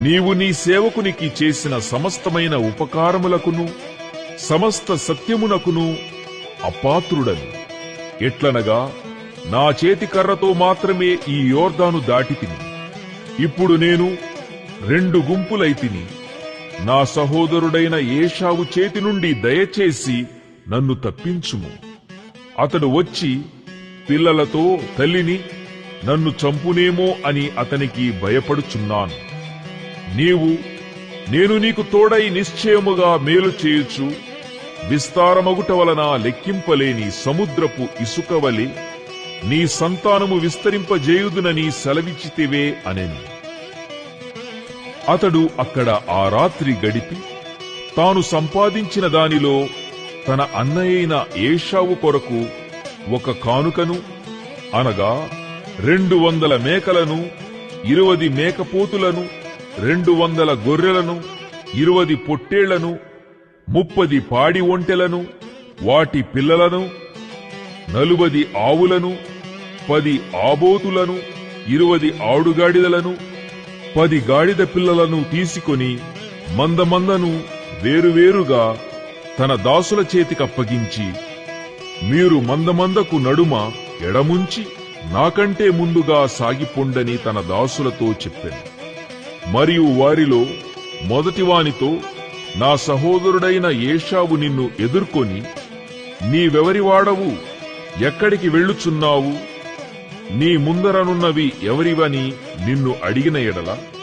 నీవు నీ సేవకునికి చేసిన సమస్తమైన ఉపకారములకును సమస్త సత్యమునకును అపాత్రుడను. ఎట్లనగా నా చేతి కర్రతో మాత్రమే ఈ యోర్దాను దాటితిని. ఇప్పుడు నేను 2 గుంపులైతిని. నా సహోదరుడైన ఏశావు చేతి నుండి దయచేసి నన్ను తప్పించుము. అతడు వచ్చి పిల్లలతో తల్లిని నన్ను చంపునేమో అని అతనికి భయపడుచున్నాను. నేను నీకు తోడై నిశ్చయముగా మేలు చేయుచు విస్తారమగుట వలన లెక్కింపలేని సముద్రపు ఇసుకవలె నీ సంతానము విస్తరింపజేయుదునని సెలవిచ్చితివే అనెను. అతడు అక్కడ ఆ రాత్రి గడిపి తాను సంపాదించిన దానిలో తన అన్నయైన ఏశావు కొరకు ఒక కానుకను అనగా 200 మేకలను 20 మేకపోతులను 200 గొర్రెలను 20 పొట్టేళ్లను 30 పాడి ఒంటెలను వాటి పిల్లలను 40 ఆవులను 10 ఆబోతులను 20 ఆడుగాడిదలను 10 గాడిద పిల్లలను తీసుకొని మందమందను వేరువేరుగా తన దాసుల చేతికప్పగించి, మీరు మందమందకు నడుమ ఎడముంచి నాకంటే ముందుగా సాగిపొండని తన దాసులతో చెప్పెను. మరియు వారిలో మొదటివానితో, నా సహోదరుడైన ఏశావు నిన్ను ఎదుర్కొని, నీవెవరివాడవు, ఎక్కడికి వెళ్ళుచున్నావు, నీ ముందరనున్నవి ఎవరివని నిన్ను అడిగిన ఎడల